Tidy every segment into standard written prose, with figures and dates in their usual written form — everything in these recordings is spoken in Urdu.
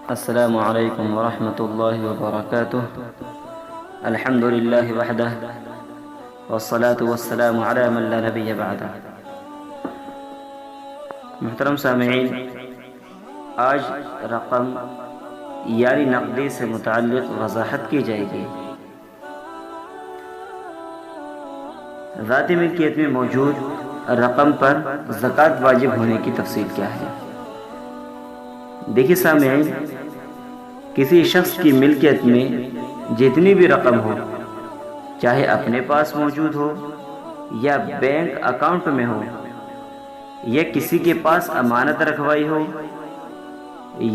السلام علیکم ورحمۃ اللہ وبرکاتہ۔ الحمد للہ وحدہ والصلاة والسلام علی من لا نبی بعدہ۔ محترم سامعین، آج رقم یعنی نقدی سے متعلق وضاحت کی جائے گی۔ ذاتی ملکیت میں موجود رقم پر زکوٰۃ واجب ہونے کی تفصیل کیا ہے؟ دیکھیے سامعین، کسی شخص کی ملکیت میں جتنی بھی رقم ہو، چاہے اپنے پاس موجود ہو یا بینک اکاؤنٹ میں ہو یا کسی کے پاس امانت رکھوائی ہو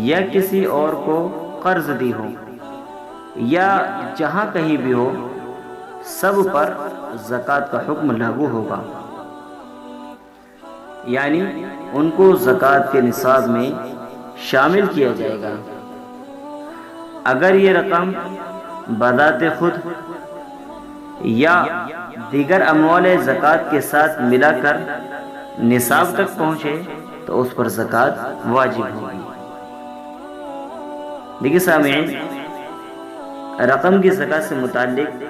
یا کسی اور کو قرض دی ہو یا جہاں کہیں بھی ہو، سب پر زکوٰۃ کا حکم لاگو ہوگا، یعنی ان کو زکوٰۃ کے نصاب میں شامل کیا جائے گا۔ اگر یہ رقم بذات خود یا دیگر اموال زکوٰۃ کے ساتھ ملا کر نصاب تک پہنچے تو اس پر زکوٰۃ واجب ہوگی۔ دیکھیے سامعین، رقم کی زکوٰۃ سے متعلق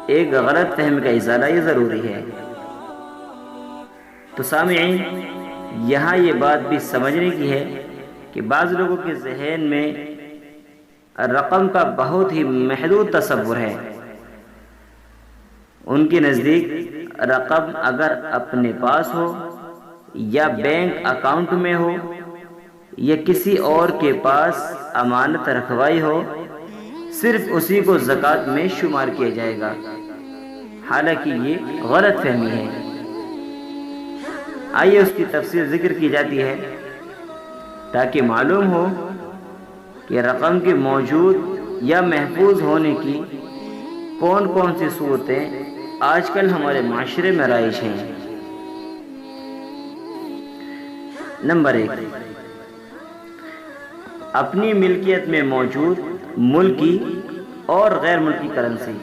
ایک غلط فہم کا ازالہ یہ ضروری ہے۔ تو سامعین، یہاں یہ بات بھی سمجھنے کی ہے کہ بعض لوگوں کے ذہن میں رقم کا بہت ہی محدود تصور ہے۔ ان کے نزدیک رقم اگر اپنے پاس ہو یا بینک اکاؤنٹ میں ہو یا کسی اور کے پاس امانت رکھوائی ہو، صرف اسی کو زکوٰۃ میں شمار کیا جائے گا۔ حالانکہ یہ غلط فہمی ہے۔ آئیے اس کی تفصیل ذکر کی جاتی ہے تاکہ معلوم ہو کہ رقم کے موجود یا محفوظ ہونے کی کون کون سی صورتیں آج کل ہمارے معاشرے میں رائج ہیں۔ نمبر 1، اپنی ملکیت میں موجود ملکی اور غیر ملکی کرنسی۔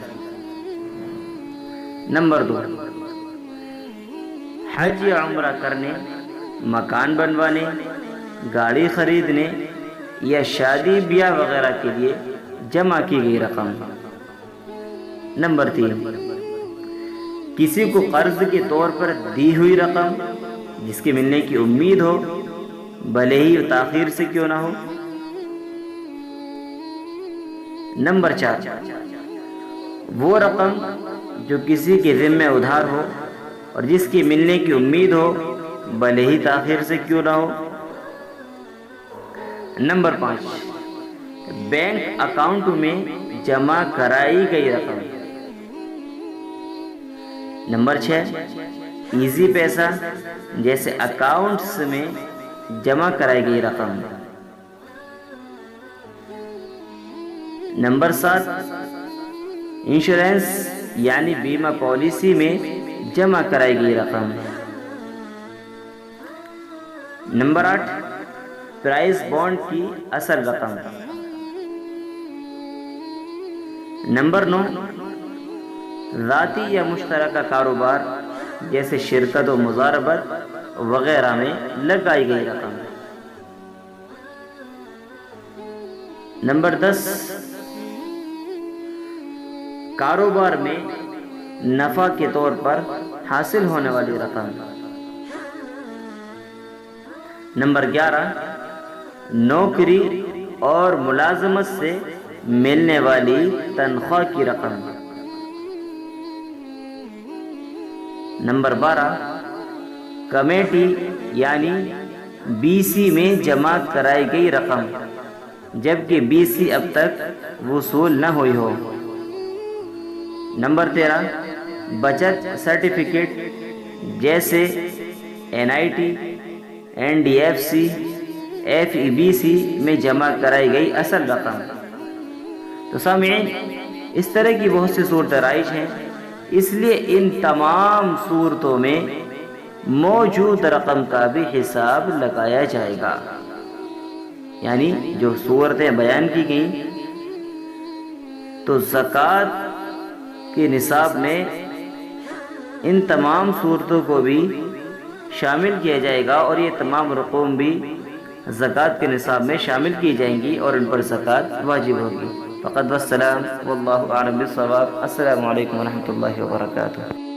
نمبر 2، حج یا عمرہ کرنے، مکان بنوانے، گاڑی خریدنے یا شادی بیاہ وغیرہ کے لیے جمع کی گئی رقم۔ نمبر 3، کسی کو قرض کے طور پر دی ہوئی رقم جس کے ملنے کی امید ہو، بھلے ہی تاخیر سے کیوں نہ ہو۔ نمبر 4، وہ رقم جو کسی کے ذمہ ادھار ہو اور جس کے ملنے کی امید ہو، بھلے ہی تاخیر سے کیوں نہ ہو۔ نمبر 5، بینک اکاؤنٹ میں جمع کرائی گئی رقم۔ نمبر 6، ایزی پیسہ جیسے اکاؤنٹس میں جمع کرائی گئی رقم۔ نمبر 7، انشورنس یعنی بیمہ پالیسی میں جمع کرائی گئی رقم۔ نمبر 8، پرائز بانڈ کی اصل رقم۔ نمبر 9، ذاتی یا مشترکہ کاروبار جیسے شرکت و مضاربت وغیرہ میں لگائی گئی رقم۔ نمبر 10، کاروبار میں نفع کے طور پر حاصل ہونے والی رقم۔ نمبر 11، نوکری اور ملازمت سے ملنے والی تنخواہ کی رقم۔ نمبر 12، کمیٹی یعنی بی سی میں جمع کرائی گئی رقم جبکہ بی سی اب تک وصول نہ ہوئی ہو۔ نمبر 13، بچت سرٹیفکیٹ جیسے NIT، NDFC، FEBC میں جمع کرائی گئی اصل رقم۔ تو سامعین، اس طرح کی بہت سی صورتیں رائج ہیں، اس لیے ان تمام صورتوں میں موجود رقم کا بھی حساب لگایا جائے گا۔ یعنی جو صورتیں بیان کی گئیں تو زکوٰۃ کے نصاب میں ان تمام صورتوں کو بھی شامل کیا جائے گا اور یہ تمام رقوم بھی زکوٰۃ کے نصاب میں شامل کی جائیں گی اور ان پر زکوٰۃ واجب ہوگی۔ فقط والسلام واللہ اعلم بالصواب۔ السلام علیکم ورحمۃ اللہ وبرکاتہ۔